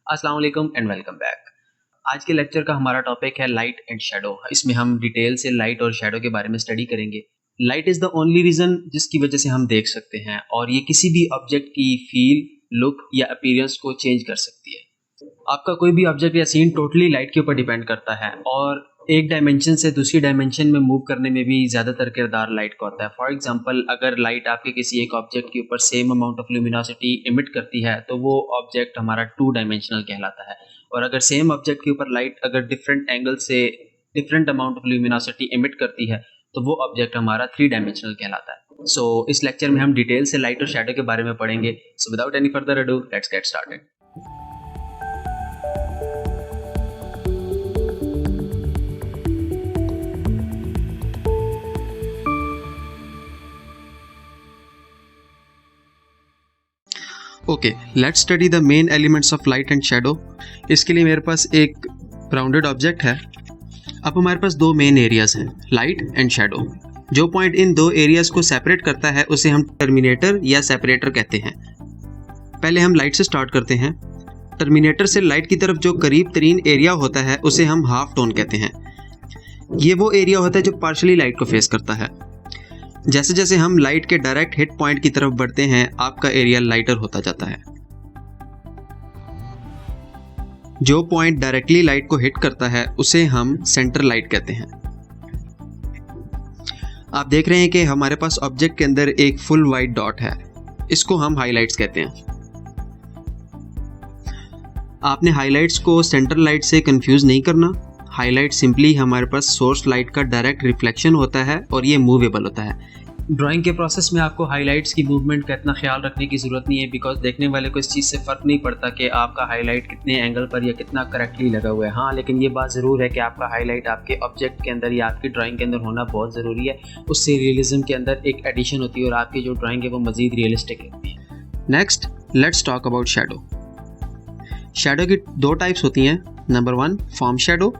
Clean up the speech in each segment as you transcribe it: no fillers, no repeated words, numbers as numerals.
अस्सलाम वालेकुम and welcome back. आज के लेक्चर का हमारा टॉपिक है लाइट एंड शैडो। इसमें हम डिटेल से लाइट और शैडो के बारे में स्टडी करेंगे। Light is the only reason जिसकी वजह से हम देख सकते हैं और ये किसी भी ऑब्जेक्ट की फील, लुक या अपीयरेंस को चेंज कर सकती है। आपका कोई भी ऑब्जेक्ट या सीन टोटली लाइट के ऊपर डिपेंड करता है और एक डायमेंशन से दूसरी डायमेंशन में मूव करने में भी ज़्यादातर किरदार लाइट का होता है। फॉर एग्जांपल, अगर लाइट आपके किसी एक ऑब्जेक्ट के ऊपर same amount of luminosity emit करती है तो वो ऑब्जेक्ट हमारा 2 डायमेंशनल कहलाता है। और अगर सेम ऑब्जेक्ट के ऊपर लाइट अगर डिफरेंट एंगल से different amount of luminosity emit करती है तो वो ऑब्जेक्ट हमारा 3 डायमेंशनल कहलाता है। सो इस लेक्चर में हम डिटेल से लाइट और शैडो के बारे में पढ़ेंगे। So without any further ado, let's get started. Okay, let's study the main elements of light and shadow. इसके लिए मेरे पास एक राउंडेड ऑब्जेक्ट है। अब हमारे पास 2 मेन एरियाज हैं, लाइट एंड शैडो। जो पॉइंट इन 2 एरियाज को सेपरेट करता है उसे हम टर्मिनेटर या सेपरेटर कहते हैं। पहले हम लाइट से स्टार्ट करते हैं। टर्मिनेटर से लाइट की तरफ जो करीब तरीन एरिया होता है उसे हम हाफ टोन कहते हैं। ये वो एरिया होता है जो पार्शली लाइट को फेस करता है। जैसे जैसे हम लाइट के डायरेक्ट हिट पॉइंट की तरफ बढ़ते हैं आपका एरिया लाइटर होता जाता है। जो पॉइंट डायरेक्टली लाइट को हिट करता है उसे हम सेंटर लाइट कहते हैं। आप देख रहे हैं कि हमारे पास ऑब्जेक्ट के अंदर एक फुल वाइट डॉट है, इसको हम हाइलाइट्स कहते हैं। आपने हाइलाइट्स को सेंटर लाइट से कंफ्यूज नहीं करना। हाईलाइट सिंपली हमारे पास सोर्स लाइट का डायरेक्ट रिफ्लेक्शन होता है और ये मूवेबल होता है। ड्राइंग के प्रोसेस में आपको हाइलाइट्स की मूवमेंट का इतना ख्याल रखने की ज़रूरत नहीं है, बिकॉज देखने वाले को इस चीज़ से फ़र्क नहीं पड़ता कि आपका हाईलाइट कितने एंगल पर या कितना करेक्टली लगा हुआ है। हाँ, लेकिन ये बात ज़रूर है कि आपका हाईलाइट आपके ऑब्जेक्ट के अंदर या आपकी ड्राइंग के अंदर होना बहुत ज़रूरी है। उससे रियलिज्म के अंदर एक एडिशन होती है और आपकी जो ड्राइंग है वो मज़ीद रियलिस्टिक लगती है। Next, let's talk about shadow. Shadow की 2 टाइप्स होती हैं। Number 1, form shadow.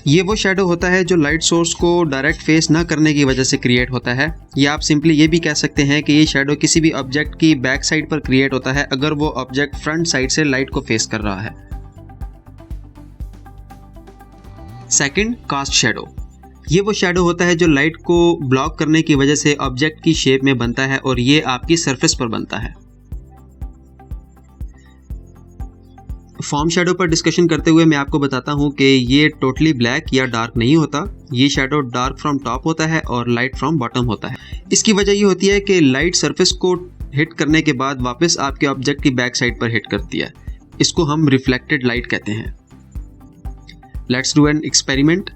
ये वो शैडो होता है जो लाइट सोर्स को डायरेक्ट फेस ना करने की वजह से क्रिएट होता है, या आप सिंपली ये भी कह सकते हैं कि ये शैडो किसी भी ऑब्जेक्ट की बैक साइड पर क्रिएट होता है अगर वो ऑब्जेक्ट फ्रंट साइड से लाइट को फेस कर रहा है। Second, cast shadow. ये वो शैडो होता है जो लाइट को ब्लॉक करने की वजह से ऑब्जेक्ट की शेप में बनता है और ये आपकी सरफेस पर बनता है। फॉर्म शैडो पर डिस्कशन करते हुए मैं आपको बताता हूँ कि ये टोटली ब्लैक या डार्क नहीं होता। ये शैडो डार्क फ्रॉम टॉप होता है और लाइट फ्रॉम बॉटम होता है। इसकी वजह ये होती है कि लाइट सरफेस को हिट करने के बाद वापस आपके ऑब्जेक्ट की बैक साइड पर हिट करती है। इसको हम रिफ्लेक्टेड लाइट कहते हैं। Let's do an experiment.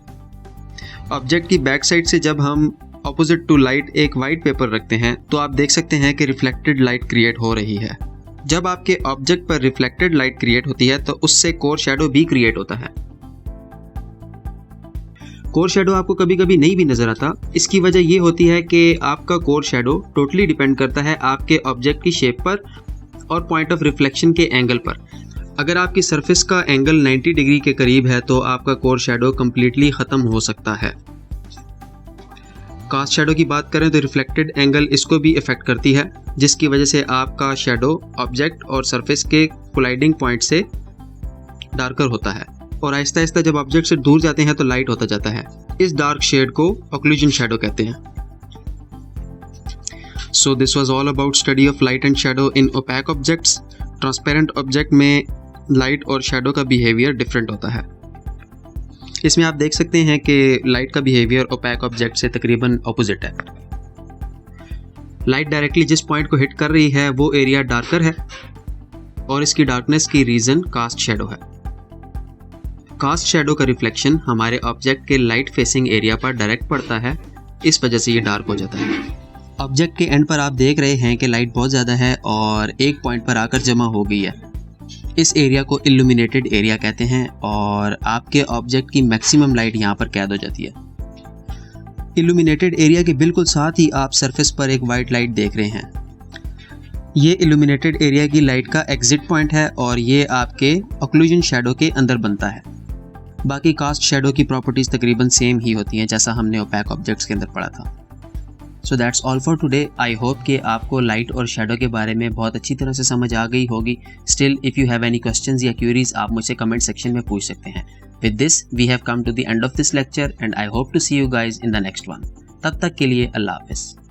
Object की बैक साइड से जब हम ऑपोजिट टू लाइट एक वाइट पेपर रखते हैं तो आप देख सकते हैं कि रिफ्लेक्टेड लाइट क्रिएट हो रही है। जब आपके ऑब्जेक्ट पर रिफ्लेक्टेड लाइट क्रिएट होती है तो उससे कोर शैडो भी क्रिएट होता है। कोर शैडो आपको कभी कभी नहीं भी नजर आता। इसकी वजह यह होती है कि आपका कोर शैडो टोटली डिपेंड करता है आपके ऑब्जेक्ट की शेप पर और पॉइंट ऑफ रिफ्लेक्शन के एंगल पर। अगर आपकी सरफेस का एंगल 90 डिग्री के करीब है तो आपका कोर शैडो कंप्लीटली खत्म हो सकता है। कास्ट शैडो की बात करें तो रिफ्लेक्टेड एंगल इसको भी इफेक्ट करती है, जिसकी वजह से आपका शैडो ऑब्जेक्ट और सरफेस के कोलाइडिंग पॉइंट से डार्कर होता है और आहिस्ता आहिस्ता जब ऑब्जेक्ट से दूर जाते हैं तो लाइट होता जाता है। इस डार्क शेड को ऑक्लूजन शैडो कहते हैं। So this was all about study of light and shadow in opaque objects. Transparent object में लाइट और शैडो का बिहेवियर डिफरेंट होता है। इसमें आप देख सकते हैं कि लाइट का बिहेवियर ओपैक ऑब्जेक्ट से तकरीबन ऑपोजिट है। लाइट डायरेक्टली जिस पॉइंट को हिट कर रही है वो एरिया डार्कर है और इसकी डार्कनेस की रीज़न कास्ट शैडो है। कास्ट शैडो का रिफ्लेक्शन हमारे ऑब्जेक्ट के लाइट फेसिंग एरिया पर डायरेक्ट पड़ता है, इस वजह से ये डार्क हो जाता है। ऑब्जेक्ट के एंड पर आप देख रहे हैं कि लाइट बहुत ज़्यादा है और एक पॉइंट पर आकर जमा हो गई है। इस एरिया को इल्यूमिनेटेड एरिया कहते हैं और आपके ऑब्जेक्ट की मैक्सिमम लाइट यहाँ पर कैद हो जाती है। इल्यूमिनेटेड एरिया के बिल्कुल साथ ही आप सरफेस पर एक वाइट लाइट देख रहे हैं। ये इल्यूमिनेटेड एरिया की लाइट का एग्जिट पॉइंट है और ये आपके ऑक्लूजन शैडो के अंदर बनता है। बाकी कास्ट शैडो की प्रॉपर्टीज़ तकरीबन सेम ही होती हैं जैसा हमने ओपैक ऑब्जेक्ट्स के अंदर पढ़ा था। So that's all for today. I hope कि आपको लाइट और शेडो के बारे में बहुत अच्छी तरह से समझ आ गई होगी। Still if you have any questions या क्यूरीज आप मुझसे कमेंट सेक्शन में पूछ सकते हैं। With this we have come to the end of this lecture and I hope to see you guys in the next one. तब तक के लिए अल्लाह हाफिज़।